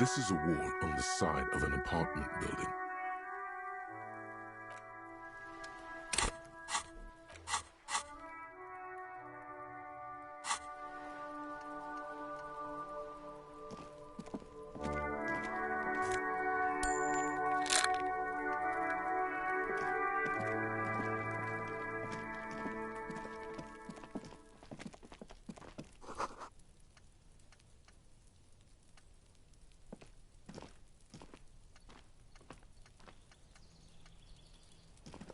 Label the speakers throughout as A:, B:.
A: This is a wall on the side of an apartment building.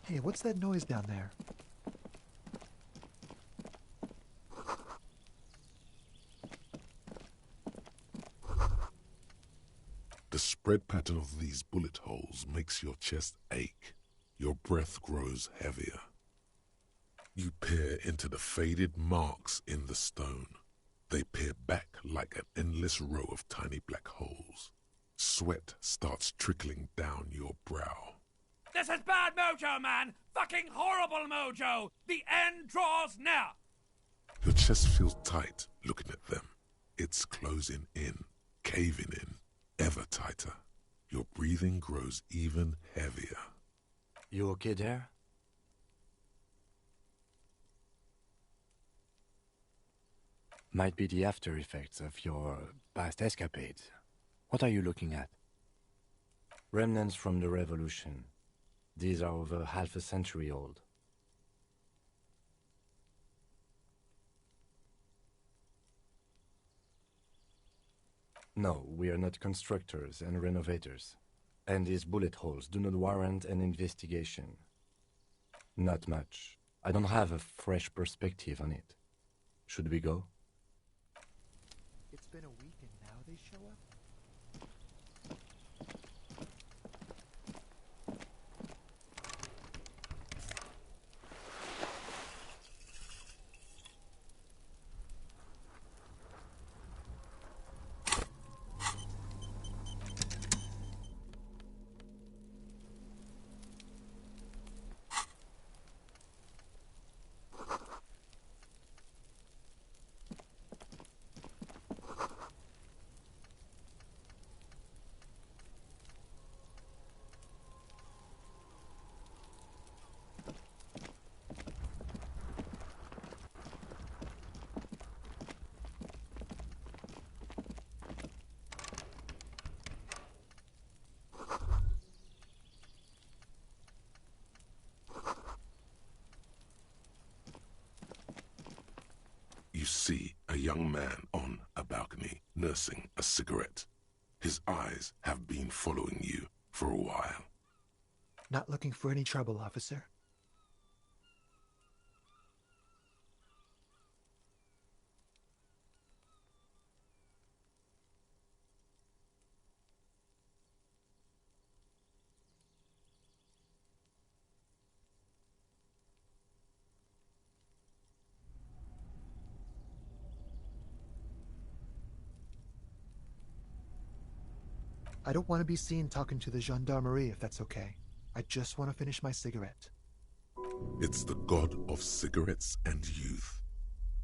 B: Hey, what's that noise down there?
A: The spread pattern of these bullet holes makes your chest ache. Your breath grows heavier. You peer into the faded marks in the stone. They peer back like an endless row of tiny black holes. Sweat starts trickling down your brow.
C: This is bad mojo, man! Fucking horrible mojo! The end draws near!
A: Your chest feels tight looking at them. It's closing in, caving in, ever tighter. Your breathing grows even heavier.
D: You okay there? Might be the after effects of your past escapades. What are you looking at? Remnants from the revolution. These are over half a century old. No, we are not constructors and renovators. And these bullet holes do not warrant an investigation. Not much. I don't have a fresh perspective on it. Should we go?
B: It's been a week and now they show up?
A: You see a young man on a balcony nursing a cigarette. His eyes have been following you for a while.
B: Not looking for any trouble, officer. I don't want to be seen talking to the gendarmerie if that's okay. I just want to finish my cigarette.
A: It's the god of cigarettes and youth.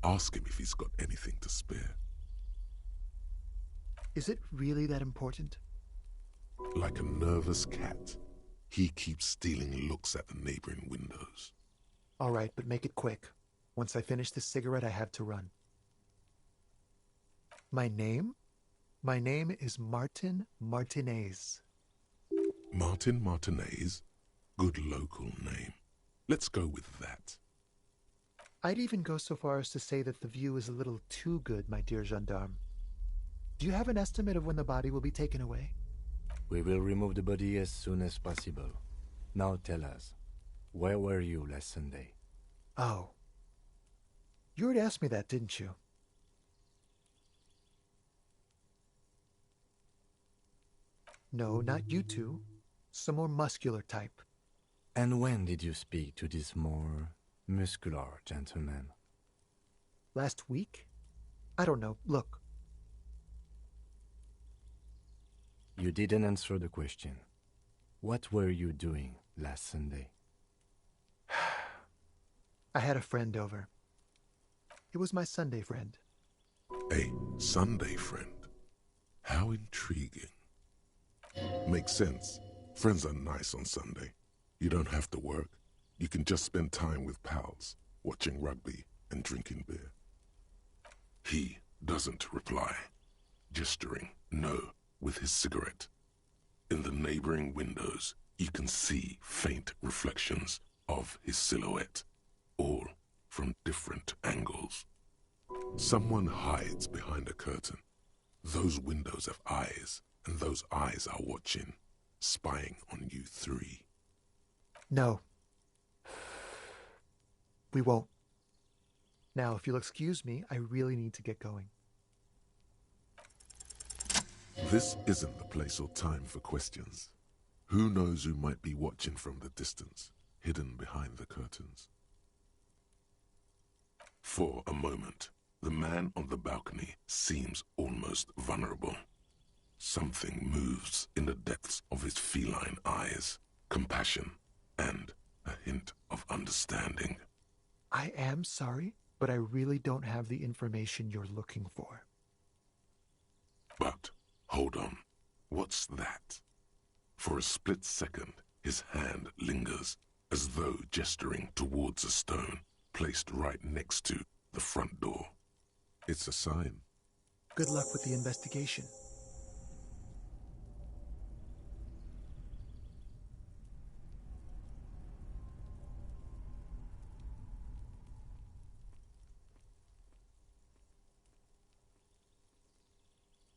A: Ask him if he's got anything to spare.
B: Is it really that important?
A: Like a nervous cat, he keeps stealing looks at the neighboring windows.
B: All right, but make it quick. Once I finish this cigarette, I have to run. My name? My name is Martinaise.
A: Martinaise? Good local name. Let's go with that.
B: I'd even go so far as to say that the view is a little too good, my dear gendarme. Do you have an estimate of when the body will be taken away?
D: We will remove the body as soon as possible. Now tell us, where were you last Sunday?
B: Oh. You already asked me that, didn't you? No, not you two. Some more muscular type.
D: And when did you speak to this more muscular gentleman?
B: Last week? I don't know. Look.
D: You didn't answer the question. What were you doing last Sunday?
B: I had a friend over. It was my Sunday friend.
A: A Sunday friend. How intriguing. Makes sense. Friends are nice on Sunday. You don't have to work. You can just spend time with pals, watching rugby and drinking beer. He doesn't reply, gesturing no with his cigarette. In the neighboring windows, you can see faint reflections of his silhouette, all from different angles. Someone hides behind a curtain. Those windows have eyes, and those eyes are watching, spying on you three.
B: No. We won't. Now, if you'll excuse me, I really need to get going.
A: This isn't the place or time for questions. Who knows who might be watching from the distance, hidden behind the curtains? For a moment, the man on the balcony seems almost vulnerable. Something moves in the depths of his feline eyes, compassion and a hint of understanding.
B: I am sorry, but I really don't have the information you're looking for.
A: But, hold on, what's that? For a split second, his hand lingers, as though gesturing towards a stone placed right next to the front door. It's a sign.
B: Good luck with the investigation.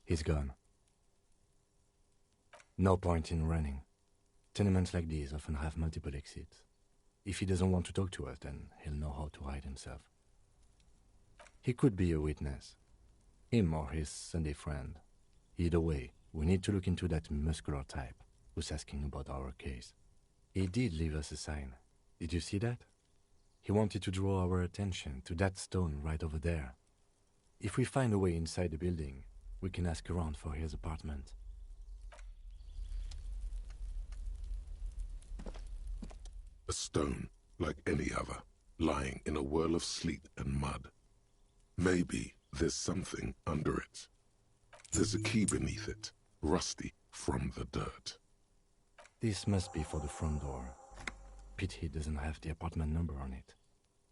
D: He's gone. No point in running. Tenements like these often have multiple exits. If he doesn't want to talk to us, then he'll know how to hide himself. He could be a witness. Him or his Sunday friend. Either way, we need to look into that muscular type who's asking about our case. He did leave us a sign. Did you see that? He wanted to draw our attention to that stone right over there. If we find a way inside the building, we can ask around for his apartment.
A: A stone, like any other, lying in a whirl of sleet and mud. Maybe there's something under it. There's a key beneath it, rusty from the dirt.
D: This must be for the front door. Pity doesn't have the apartment number on it.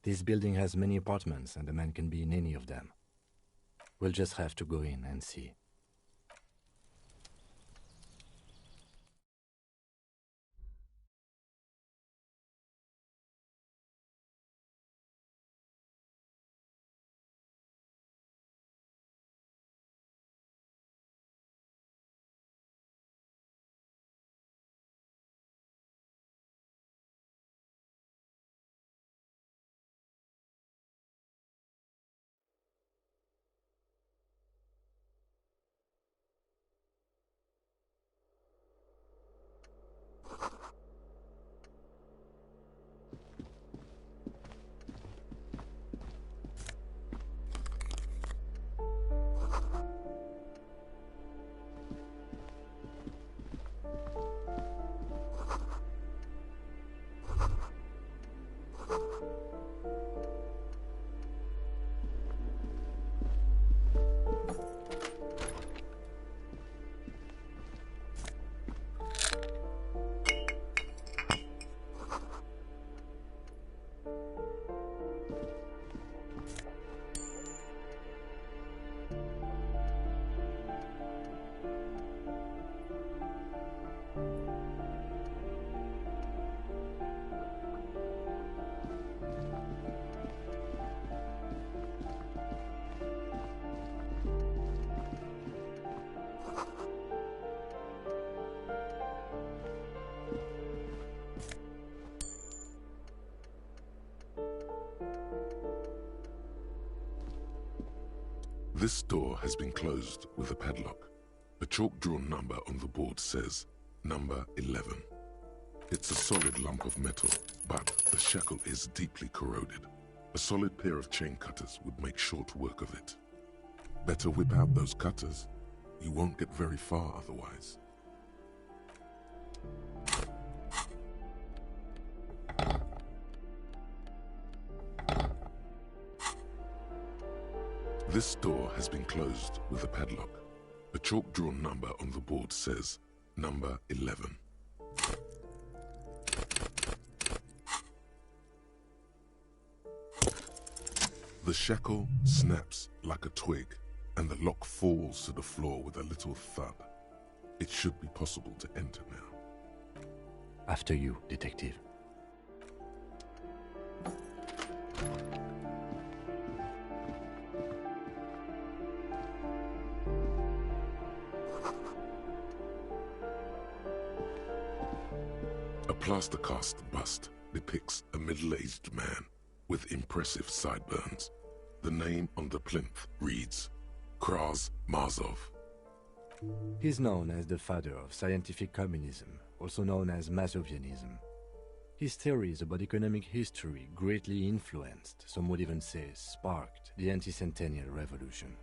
D: This building has many apartments and the man can be in any of them. We'll just have to go in and see.
A: This door has been closed with a padlock. A chalk-drawn number on the board says, number 11. It's a solid lump of metal, but the shackle is deeply corroded. A solid pair of chain cutters would make short work of it. Better whip out those cutters. You won't get very far otherwise. This door has been closed with a padlock. A chalk-drawn number on the board says number 11. The shackle snaps like a twig, and the lock falls to the floor with a little thud. It should be possible to enter now.
D: After you, detective.
A: A plaster cast bust depicts a middle-aged man with impressive sideburns. The name on the plinth reads Kraz Marzov.
D: He's known as the father of scientific communism, also known as Mazovianism. His theories about economic history greatly influenced, some would even say sparked, the anti-centennial revolution.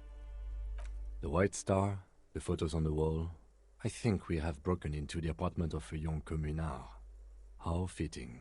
D: The White Star, the photos on the wall. I think we have broken into the apartment of a young communard. How fitting.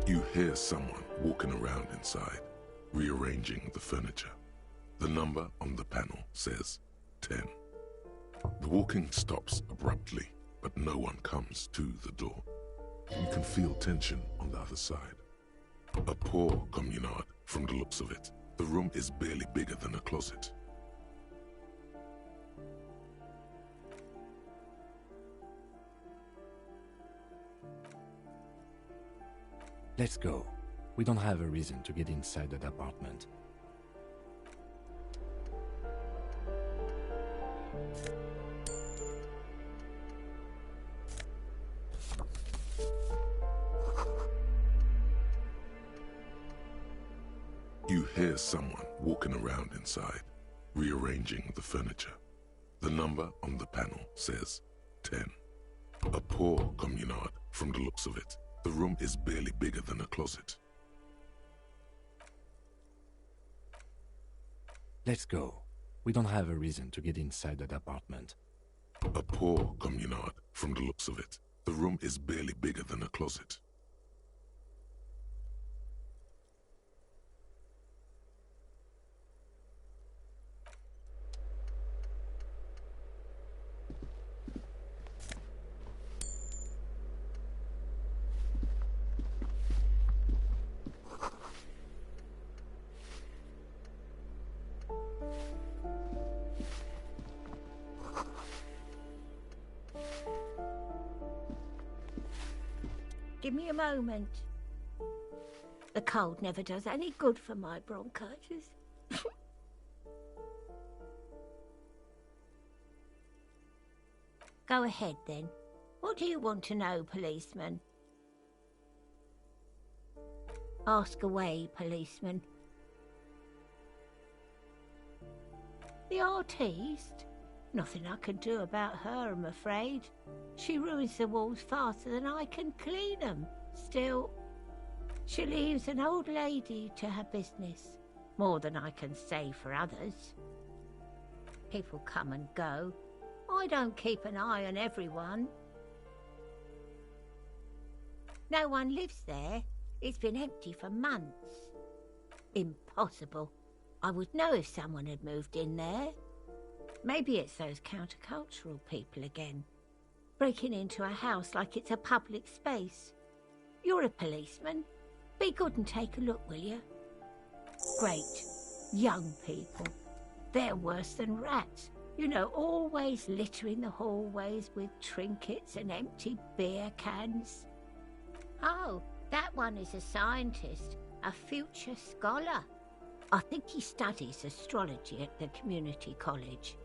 A: You hear someone walking around inside, rearranging the furniture. The number on the panel says 10. The walking stops abruptly, but no one comes to the door. You can feel tension on the other side. A poor communard, from the looks of it. The room is barely bigger than a closet.
D: Let's go. We don't have a reason to get inside that apartment.
A: You hear someone walking around inside, rearranging the furniture. The number on the panel says 10. A poor communard, from the looks of it. The room is barely bigger than a closet.
D: Let's go. We don't have a reason to get inside that apartment.
A: A poor communard, from the looks of it. The room is barely bigger than a closet.
E: Give me a moment. The cold never does any good for my bronchitis. Go ahead, then. What do you want to know, policeman? Ask away, policeman. The artiste? Nothing I can do about her, I'm afraid. She ruins the walls faster than I can clean them. Still, she leaves an old lady to her business. More than I can say for others. People come and go. I don't keep an eye on everyone. No one lives there. It's been empty for months. Impossible. I would know if someone had moved in there. Maybe it's those countercultural people again, breaking into a house like it's a public space. You're a policeman. Be good and take a look, will you? Great. Young people. They're worse than rats. You know, always littering the hallways with trinkets and empty beer cans. Oh, that one is a scientist, a future scholar. I think he studies astrology at the community college.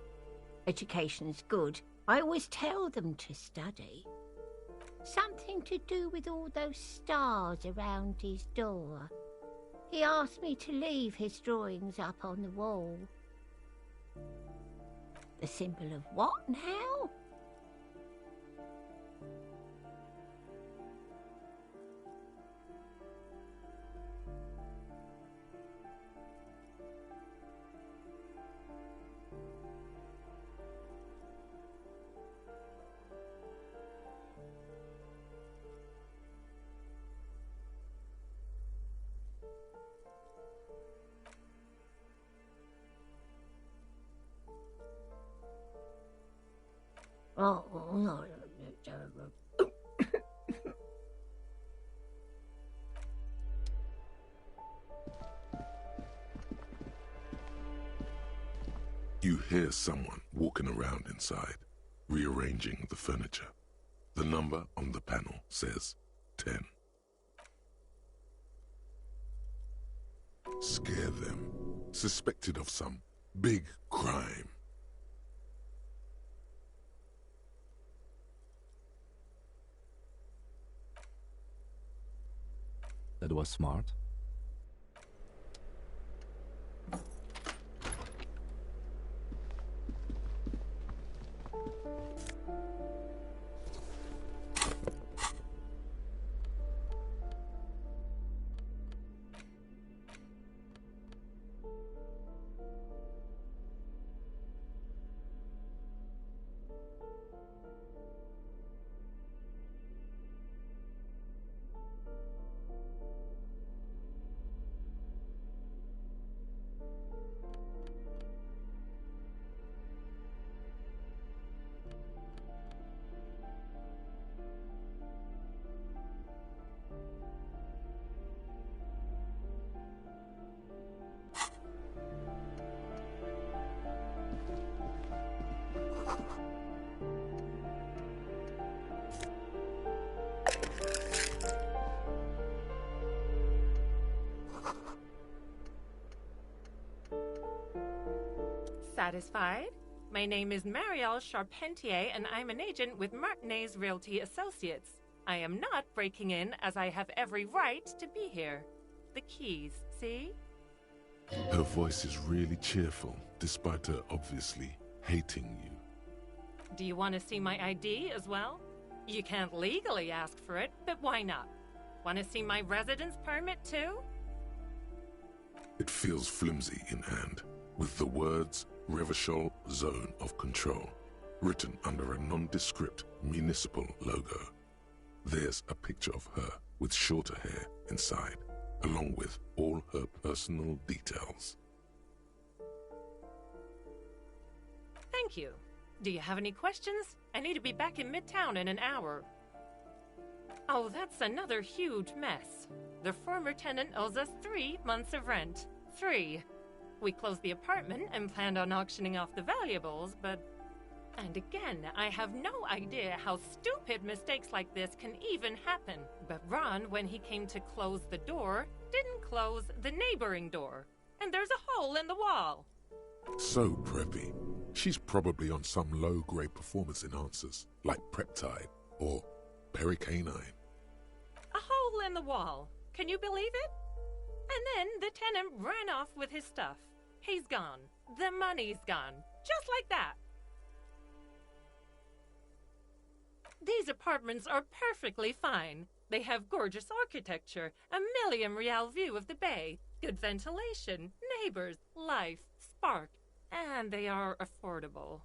E: Education's good. I always tell them to study. Something to do with all those stars around his door. He asked me to leave his drawings up on the wall. The symbol of what now? Oh, no.
A: You hear someone walking around inside, rearranging the furniture. The number on the panel says 10. Scare them. Suspected of some big crime.
D: That was smart.
F: Satisfied? My name is Marielle Charpentier, and I'm an agent with Martinaise Realty Associates. I am not breaking in, as I have every right to be here. The keys, see?
A: Her voice is really cheerful, despite her obviously hating you.
F: Do you want to see my ID as well? You can't legally ask for it, but why not? Want to see my residence permit too?
A: It feels flimsy in hand, with the words Revachol Zone of Control written under a nondescript municipal logo. There's a picture of her with shorter hair inside, along with all her personal details.
F: Thank you. Do you have any questions? I need to be back in Midtown in an hour. Oh, that's another huge mess. The former tenant owes us 3 months of rent. 3. We closed the apartment and planned on auctioning off the valuables, but... And again, I have no idea how stupid mistakes like this can even happen. But Ron, when he came to close the door, didn't close the neighboring door. And there's a hole in the wall.
A: So preppy. She's probably on some low-grade performance enhancers, like Peptide or Pericanine.
F: A hole in the wall. Can you believe it? And then the tenant ran off with his stuff. He's gone. The money's gone. Just like that. These apartments are perfectly fine. They have gorgeous architecture, a million-real view of the bay, good ventilation, neighbors, life, spark, and they are affordable.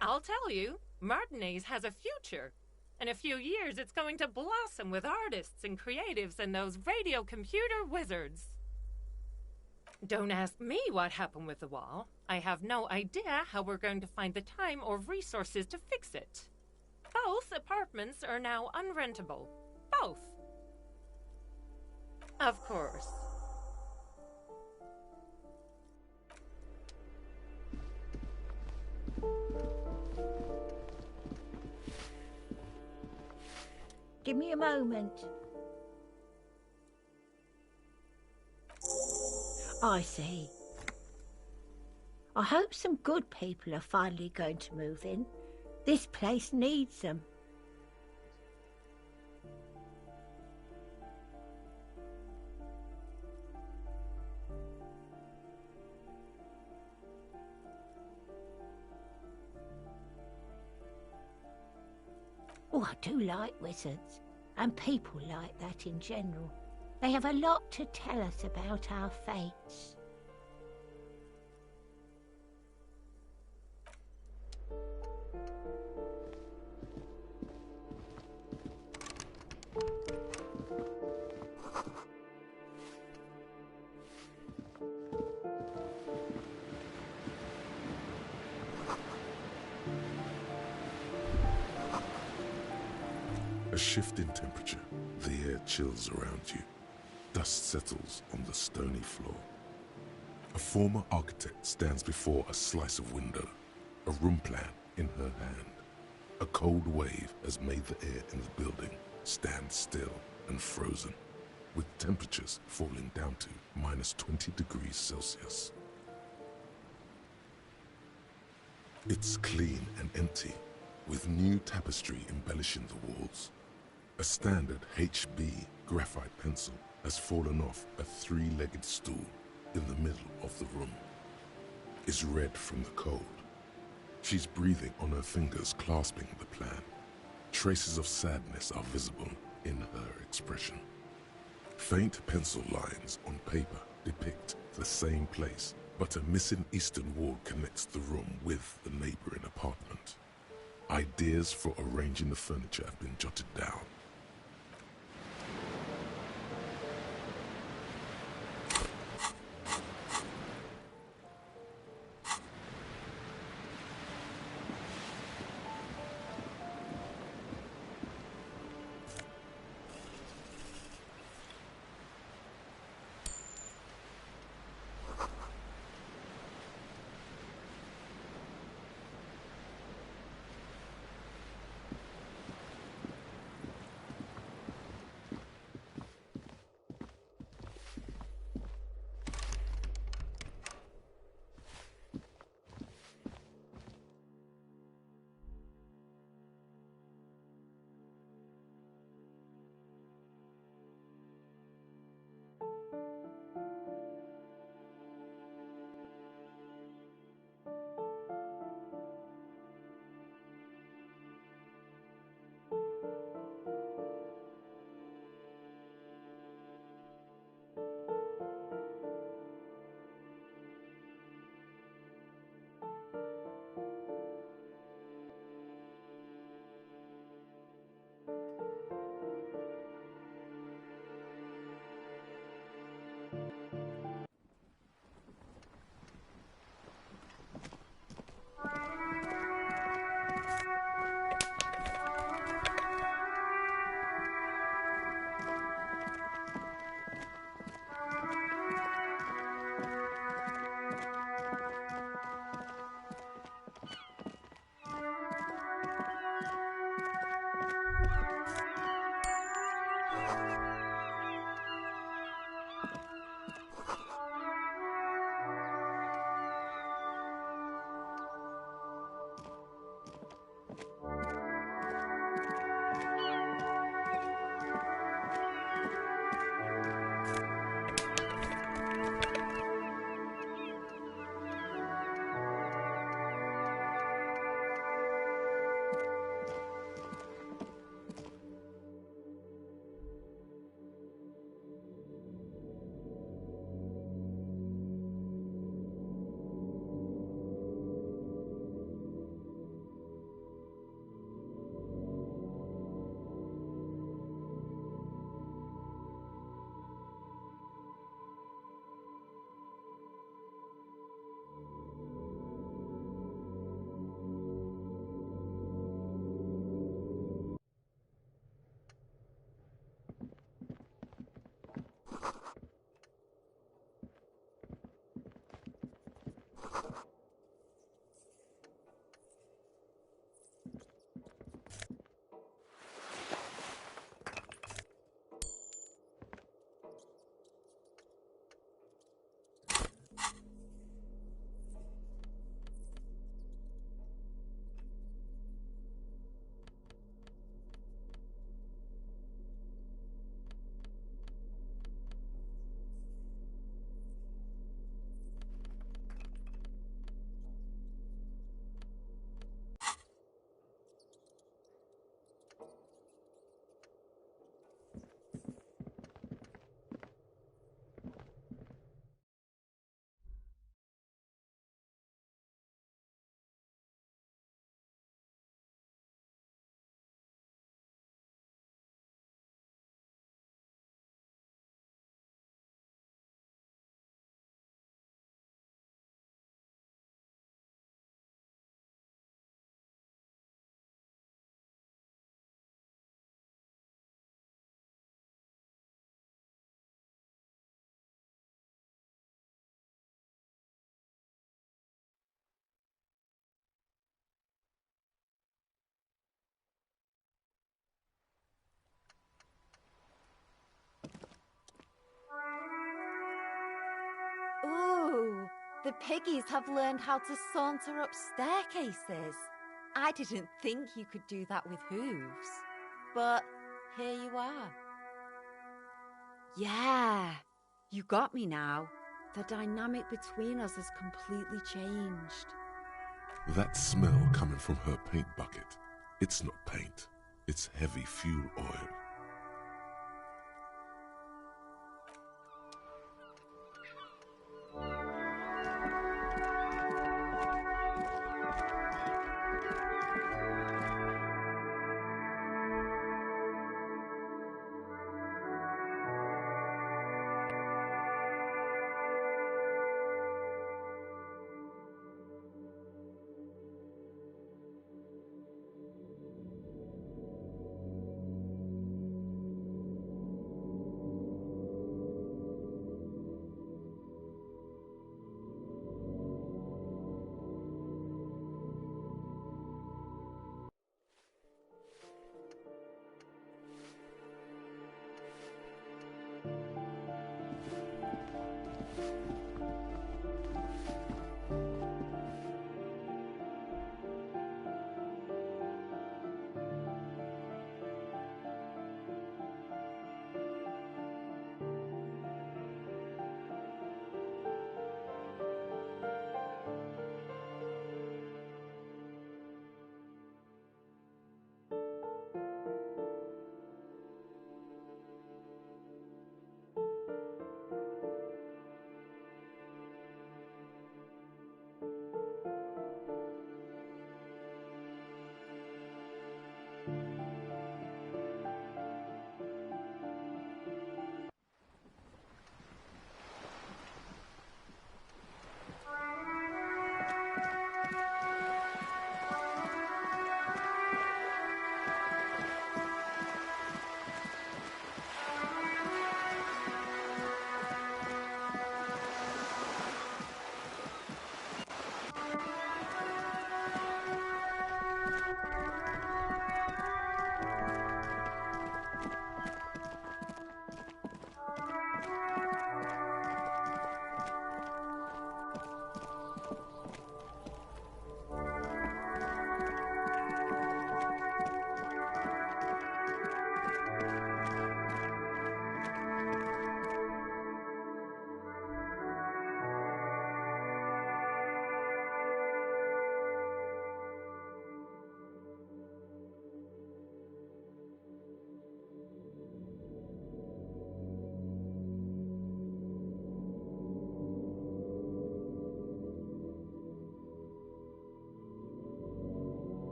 F: I'll tell you, Martinaise has a future. In a few years, it's going to blossom with artists and creatives and those radio computer wizards. Don't ask me what happened with the wall. I have no idea how we're going to find the time or resources to fix it. Both apartments are now unrentable. Both. Of course.
E: Give me a moment. I see. I hope some good people are finally going to move in. This place needs them. Oh, I do like wizards, and people like that in general. They have a lot to tell us about our fates.
A: A shift in temperature, the air chills around you. Dust settles on the stony floor. A former architect stands before a slice of window, a room plan in her hand. A cold wave has made the air in the building stand still and frozen, with temperatures falling down to -20 degrees Celsius. It's clean and empty, with new tapestry embellishing the walls. A standard HB graphite pencil has fallen off a three-legged stool in the middle of the room. It's red from the cold. She's breathing on her fingers, clasping the plan. Traces of sadness are visible in her expression. Faint pencil lines on paper depict the same place, but a missing eastern wall connects the room with the neighboring apartment. Ideas for arranging the furniture have been jotted down.
G: The piggies have learned how to saunter up staircases. I didn't think you could do that with hooves. But here you are. Yeah, you got me now. The dynamic between us has completely changed.
A: That smell coming from her paint bucket. It's not paint. It's heavy fuel oil.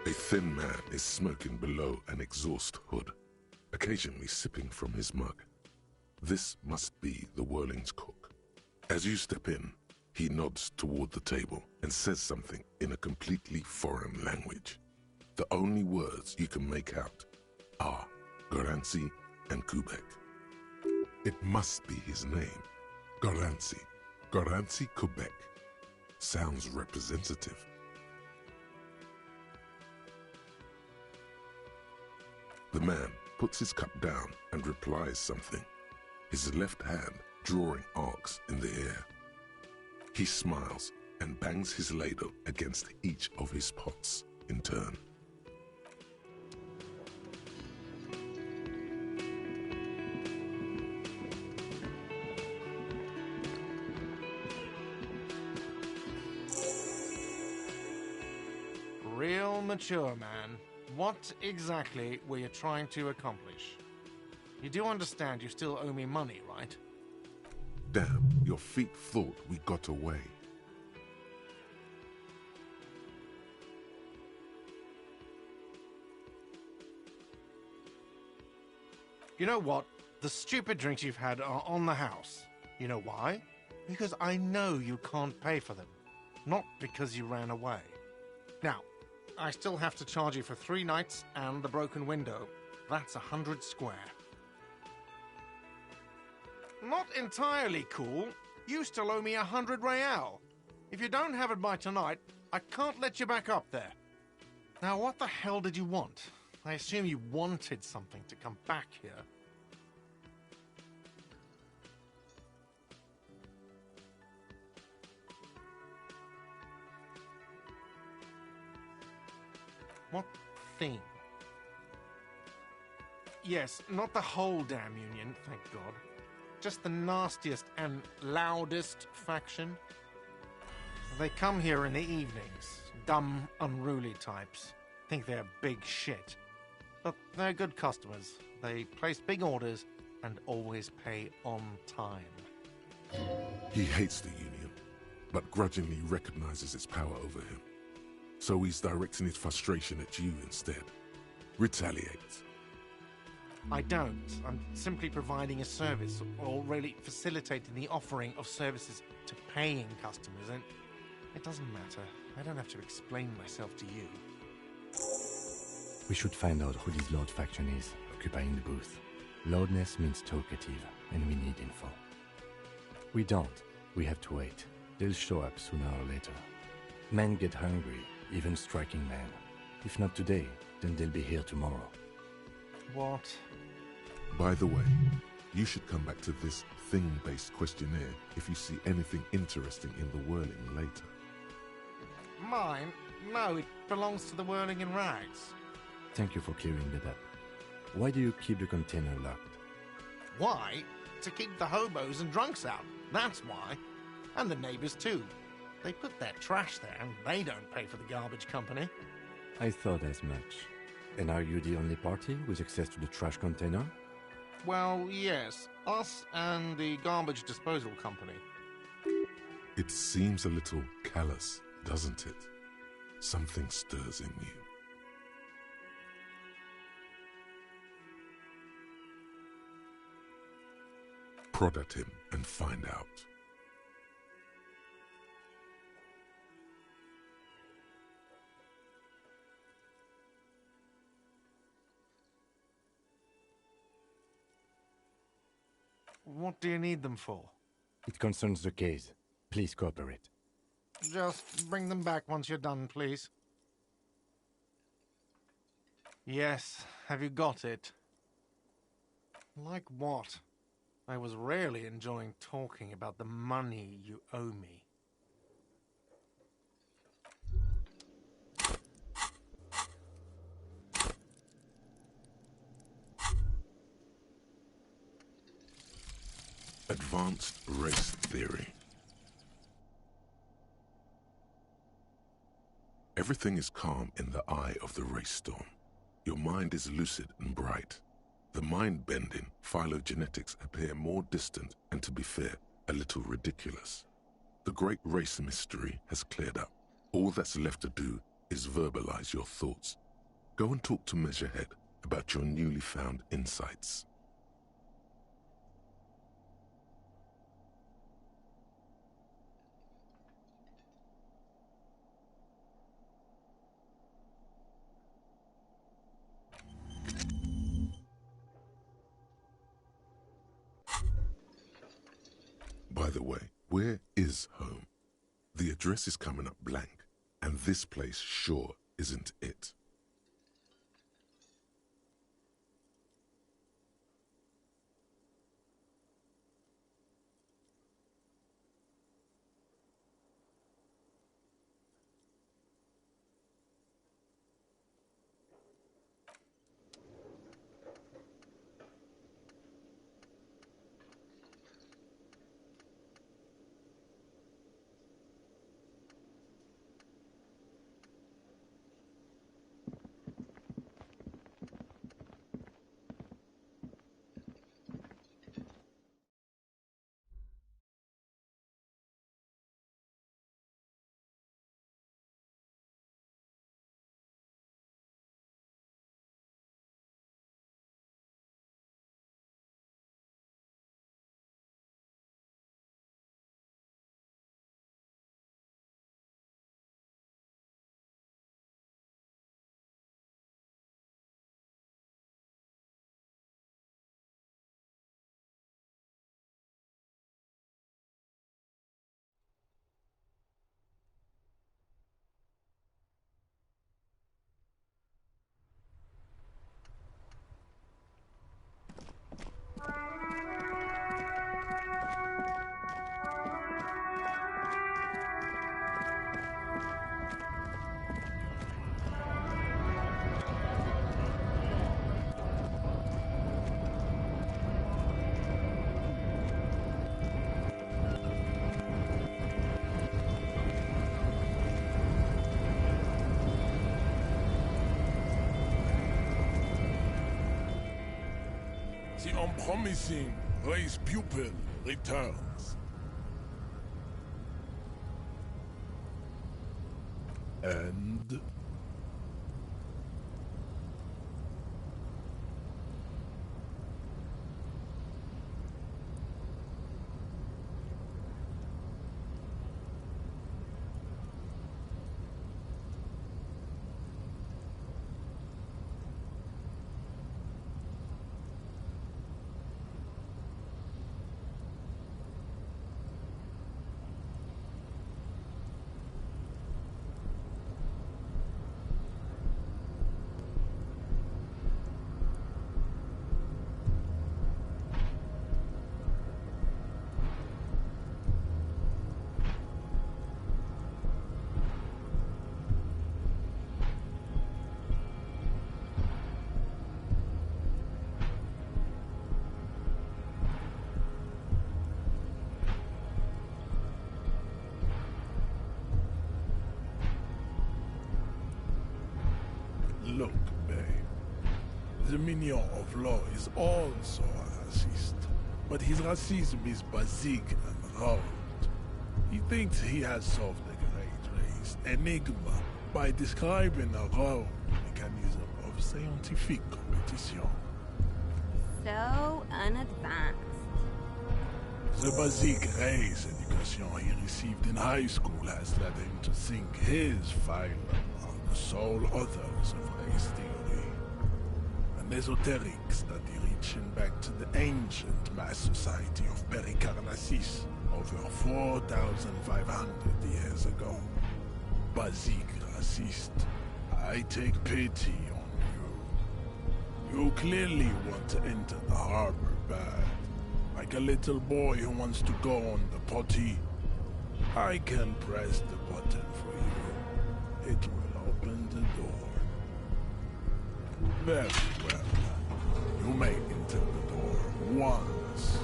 A: A thin man is smoking below an exhaust hood, occasionally sipping from his mug. This must be the Whirling's cook. As you step in, he nods toward the table and says something in a completely foreign language. The only words you can make out are Garancy and Kubek. It must be his name, Garancy. Garancy Kubek. Sounds representative. The man puts his cup down and replies something, his left hand drawing arcs in the air. He smiles and bangs his ladle against each of his pots in turn.
H: Real mature, man. What exactly were you trying to accomplish? You do understand you still owe me money, right?
A: Damn, your feet thought we got away.
H: You know what? The stupid drinks you've had are on the house. You know why? Because I know you can't pay for them. not because you ran away. Now, I still have to charge you for 3 nights and the broken window. That's 100 square. Not entirely cool. You still owe me 100 real. If you don't have it by tonight, I can't let you back up there. Now, what the hell did you want? I assume you wanted something to come back here. What thing? Yes, not the whole damn union, thank God. Just the nastiest and loudest faction. They come here in the evenings. Dumb, unruly types. Think they're big shit. But they're good customers. They place big orders and always pay on time.
A: He hates the Union, but grudgingly recognizes its power over him. So he's directing his frustration at you instead. Retaliate.
H: I don't. I'm simply providing a service, or really facilitating the offering of services to paying customers, and it doesn't matter. I don't have to explain myself to you.
D: We should find out who this Lord faction is, occupying the booth. Loudness means talkative, and we need info. We don't. We have to wait. They'll show up sooner or later. Men get hungry, even striking men. If not today, then they'll be here tomorrow.
H: What?
A: By the way, you should come back to this thing-based questionnaire if you see anything interesting in the whirling later.
H: Mine? No, it belongs to the Whirling in Rags.
D: Thank you for clearing that up. Why do you keep the container locked?
H: Why? To keep the hobos and drunks out. That's why. And the neighbors too. They put their trash there and they don't pay for the garbage company.
D: I thought as much. And are you the only party with access to the trash container?
H: Well, yes. Us and the garbage disposal company.
A: It seems a little callous, doesn't it? Something stirs in you. Prod at him and find out.
H: What do you need them for?
D: It concerns the case. Please cooperate.
H: Just bring them back once you're done, please. Yes, have you got it? Like what? I was rarely enjoying talking about the money you owe me.
A: Advanced race theory. Everything is calm in the eye of the race storm. Your mind is lucid and bright. The mind-bending phylogenetics appear more distant and, to be fair, a little ridiculous. The great race mystery has cleared up. All that's left to do is verbalize your thoughts. Go and talk to Measurehead about your newly found insights. By the way, where is home? The address is coming up blank, and this place sure isn't it. The unpromising race pupil returns. And look, babe. The minion of law is also a racist, but his racism is basic and round. He thinks he has solved the great race enigma by describing a round mechanism of scientific competition.
G: So unadvanced.
A: The basic race education he received in high school has led him to think his phylum are the sole authors of race theory. An esoteric study reaching back to the ancient mass society of Pericarnassus over 4,500 years ago. Basic racist, I take pity on you. You clearly want to enter the harbor bad. Like a little boy who wants to go on the potty. I can press the button for you. It will open the door. Very well. You may enter the door once.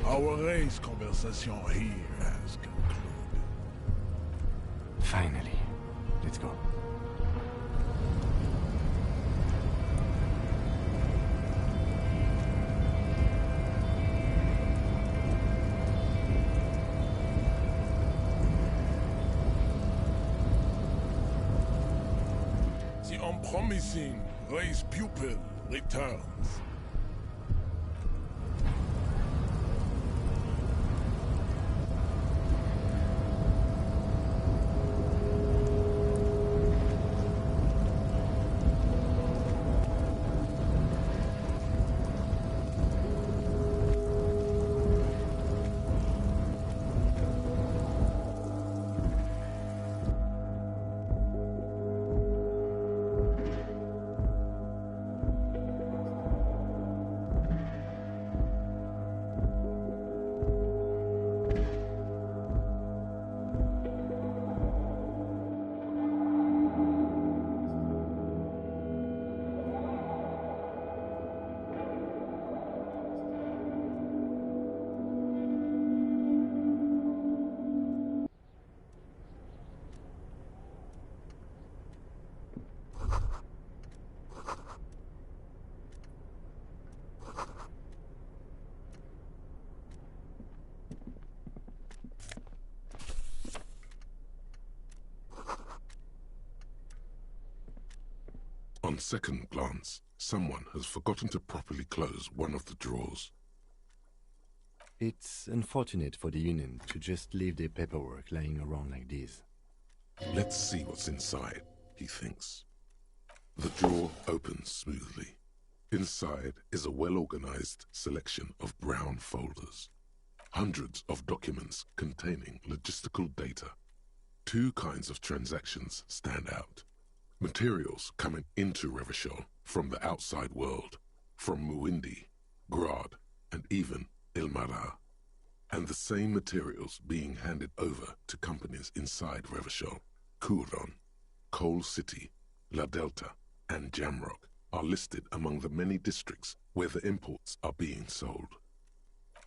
A: Our race conversation here has concluded.
D: Finally. Let's go.
A: The unpromising race pupil returns. On second glance, someone has forgotten to properly close one of the drawers.
D: It's unfortunate for the Union to just leave their paperwork lying around like this.
A: Let's see what's inside, he thinks. The drawer opens smoothly. Inside is a well-organized selection of brown folders. Hundreds of documents containing logistical data. Two kinds of transactions stand out. Materials coming into Revachol from the outside world, from Muindi, Grad, and even Ilmara. And the same materials being handed over to companies inside Revachol, Couron, Coal City, La Delta, and Jamrock are listed among the many districts where the imports are being sold.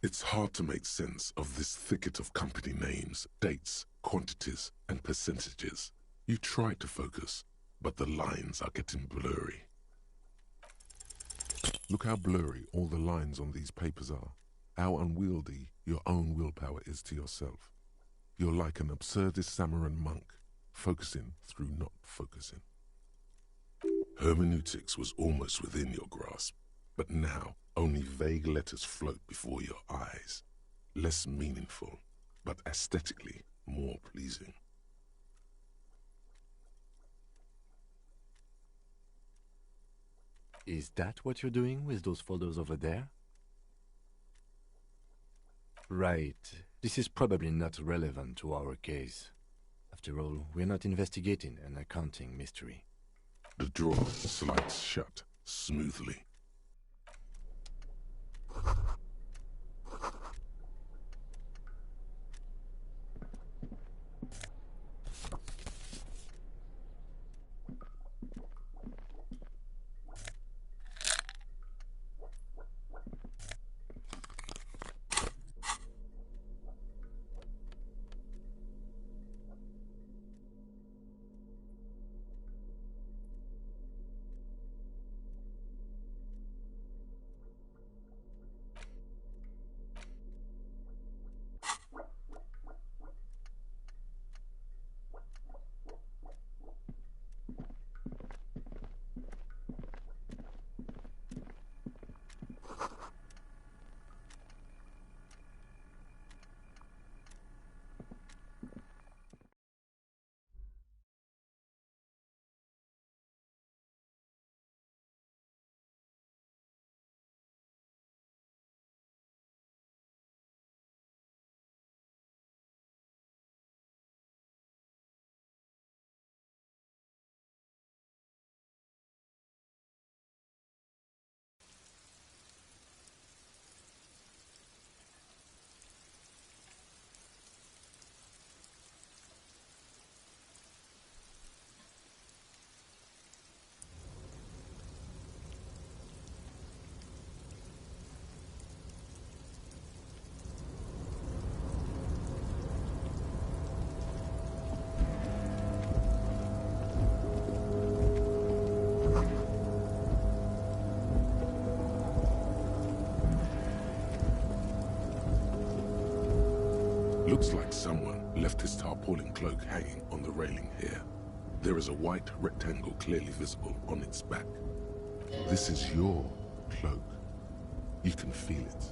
A: It's hard to make sense of this thicket of company names, dates, quantities, and percentages. You try to focus, but the lines are getting blurry. Look how blurry all the lines on these papers are. How unwieldy your own willpower is to yourself. You're like an absurdist Samaran monk, focusing through not focusing. Hermeneutics was almost within your grasp, but now only vague letters float before your eyes. Less meaningful, but aesthetically more pleasing.
D: Is that what you're doing with those photos over there? Right. This is probably not relevant to our case. After all, we're not investigating an accounting mystery.
A: The drawer slides shut smoothly. Looks like someone left his tarpaulin cloak hanging on the railing here. There is a white rectangle clearly visible on its back. This is your cloak. You can feel it.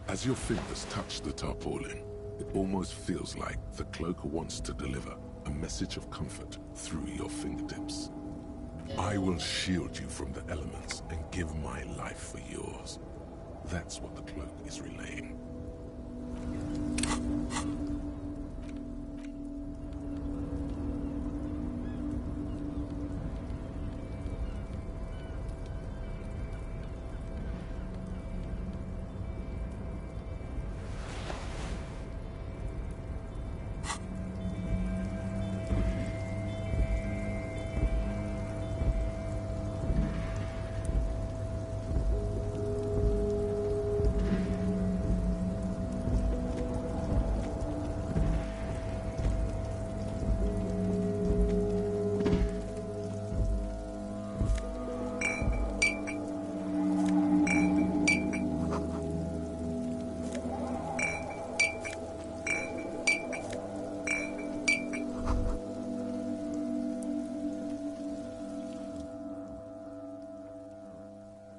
A: As your fingers touch the tarpaulin, it almost feels like the cloak wants to deliver a message of comfort through your fingertips. I will shield you from the elements and give my life for yours. That's what the cloak is relaying.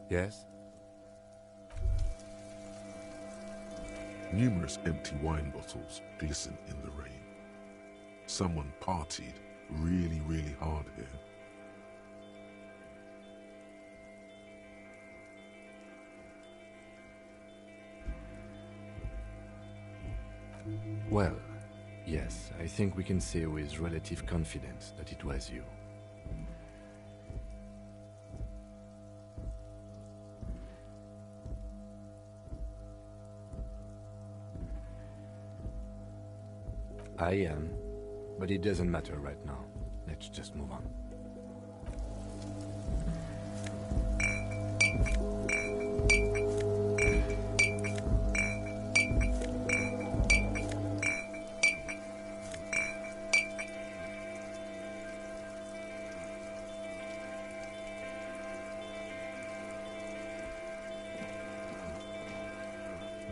D: Yes?
A: Numerous empty wine bottles glisten in the rain. Someone partied really, really hard here.
D: Well, yes, I think we can say with relative confidence that it was you. I am, but it doesn't matter right now. Let's just move on.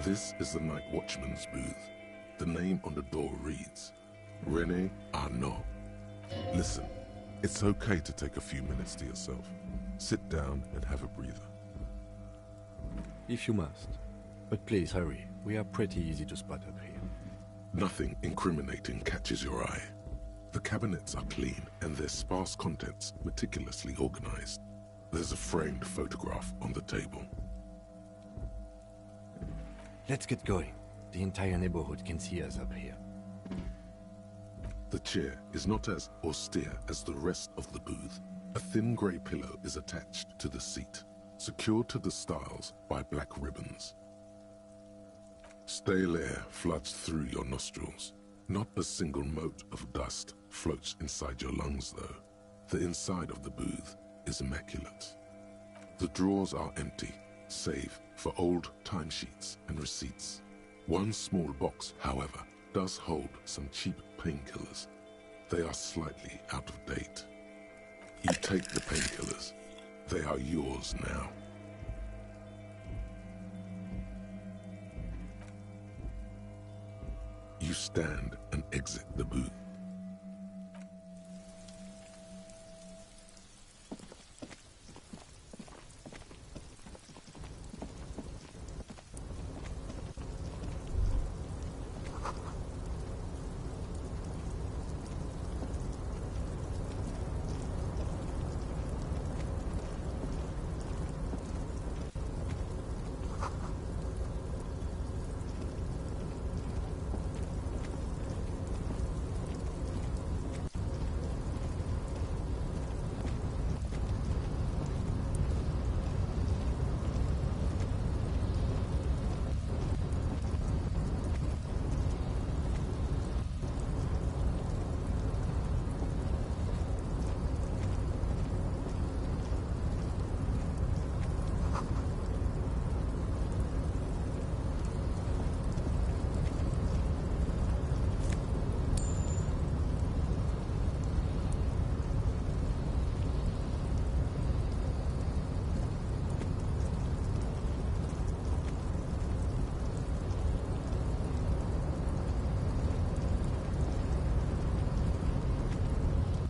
A: This is the night watchman's booth. The name on the door reads, René Arnaud. Listen, it's okay to take a few minutes to yourself. Sit down and have a breather.
D: If you must. But please hurry. We are pretty easy to spot up here.
A: Nothing incriminating catches your eye. The cabinets are clean and their sparse contents meticulously organized. There's a framed photograph on the table.
D: Let's get going. The entire neighborhood can see us up here.
A: The chair is not as austere as the rest of the booth. A thin grey pillow is attached to the seat, secured to the stiles by black ribbons. Stale air floods through your nostrils. Not a single mote of dust floats inside your lungs, though. The inside of the booth is immaculate. The drawers are empty, save for old timesheets and receipts. One small box, however, does hold some cheap painkillers. They are slightly out of date. You take the painkillers. They are yours now. You stand and exit the booth.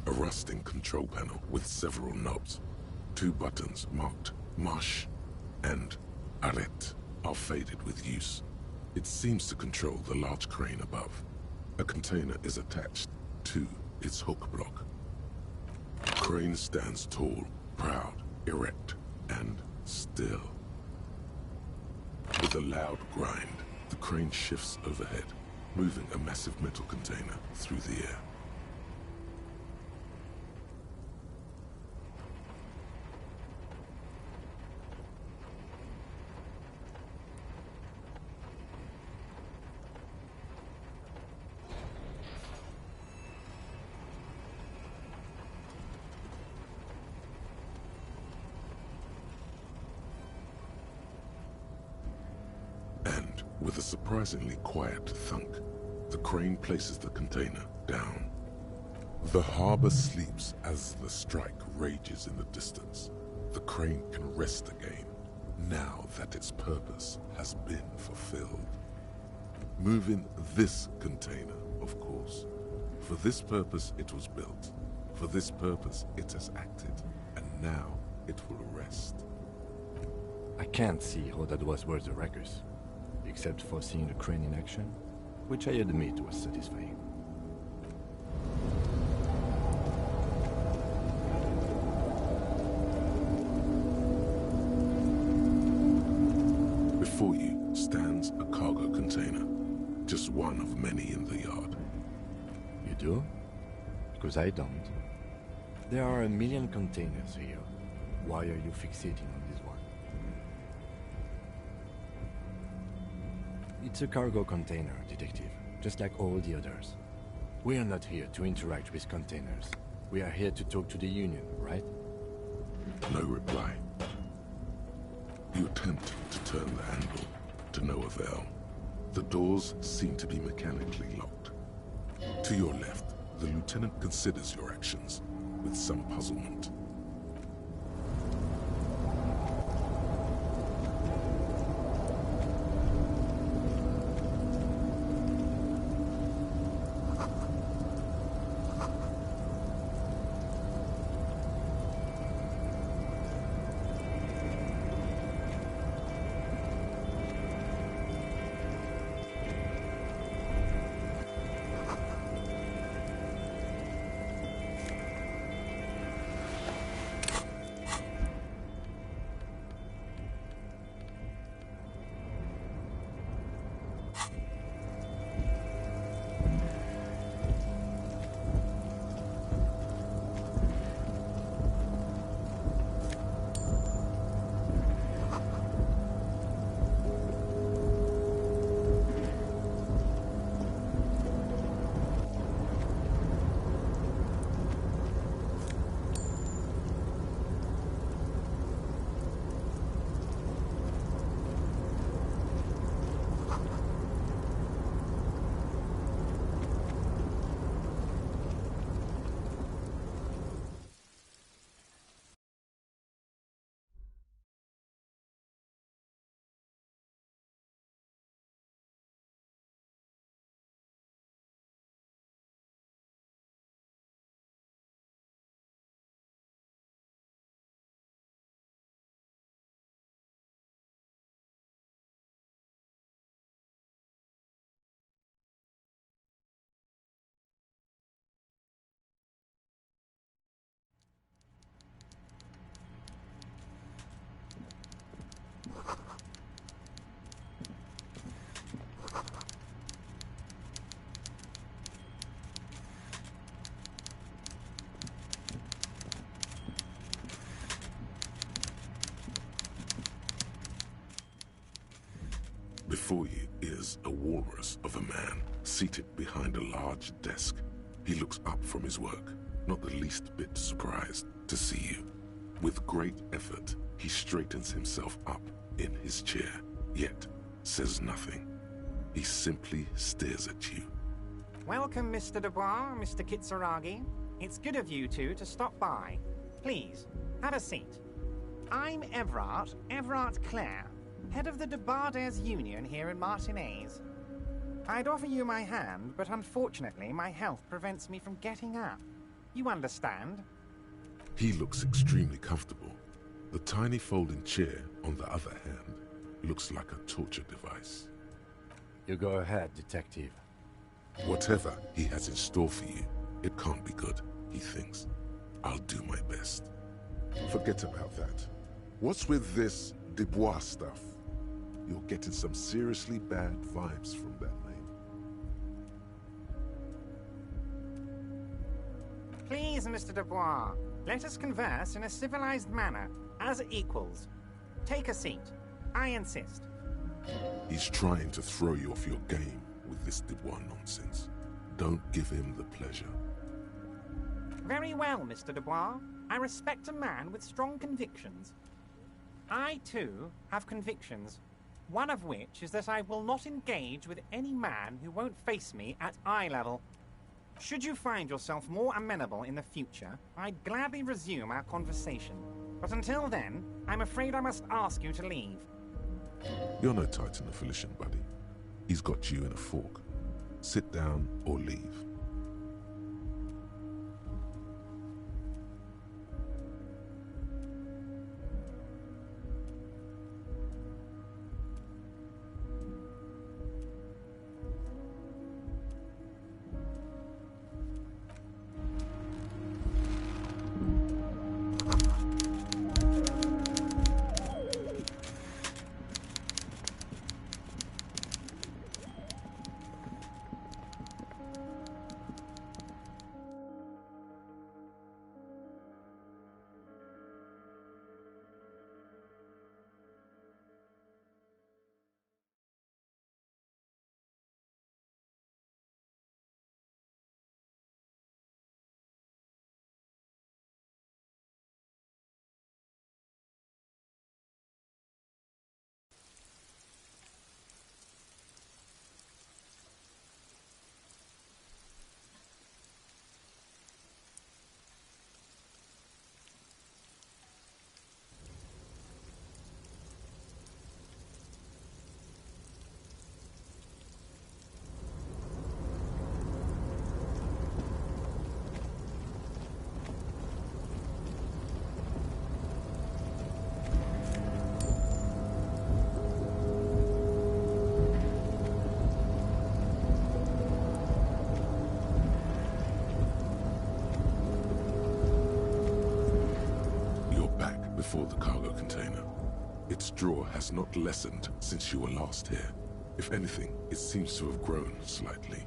A: Rusting control panel with several knobs. 2 buttons marked Marche and Arrête are faded with use. It seems to control the large crane above. A container is attached to its hook block. The crane stands tall, proud, erect, and still. With a loud grind, the crane shifts overhead, moving a massive metal container through the air. With a surprisingly quiet thunk, the crane places the container down. The harbor sleeps as the strike rages in the distance. The crane can rest again, now that its purpose has been fulfilled. Moving this container, of course. For this purpose it was built. For this purpose it has acted. And now it will rest.
D: I can't see how that was worth the ruckus. Except for seeing the crane in action, which I admit was satisfying.
A: Before you stands a cargo container, just one of many in the yard.
D: You do? Because I don't. There are a million containers here. Why are you fixating on this one? It's a cargo container, Detective, just like all the others. We are not here to interact with containers. We are here to talk to the Union, right?
A: No reply. You attempt to turn the handle, to no avail. The doors seem to be mechanically locked. To your left, the lieutenant considers your actions with some puzzlement. Before you is a walrus of a man, seated behind a large desk. He looks up from his work, not the least bit surprised to see you. With great effort, he straightens himself up in his chair, yet says nothing. He simply stares at you.
I: Welcome, Mr. Dubois, Mr. Kitsuragi. It's good of you two to stop by. Please, have a seat. I'm Everard Clare, head of the Debarders Union here in Martinaise. I'd offer you my hand, but unfortunately my health prevents me from getting up. You understand?
A: He looks extremely comfortable. The tiny folding chair, on the other hand, looks like a torture device.
D: You go ahead, detective.
A: Whatever he has in store for you, it can't be good, he thinks. I'll do my best. Forget about that. What's with this Dubois stuff? You're getting some seriously bad vibes from that name.
I: Please, Mr. Dubois, let us converse in a civilized manner, as equals. Take a seat. I insist.
A: He's trying to throw you off your game with this Dubois nonsense. Don't give him the pleasure.
I: Very well, Mr. Dubois. I respect a man with strong convictions. I, too, have convictions, one of which is that I will not engage with any man who won't face me at eye level. Should you find yourself more amenable in the future, I'd gladly resume our conversation. But until then, I'm afraid I must ask you to leave.
A: You're no Titan affiliation, buddy. He's got you in a fork. Sit down or leave. Before the cargo container. Its draw has not lessened since you were last here. If anything, it seems to have grown slightly.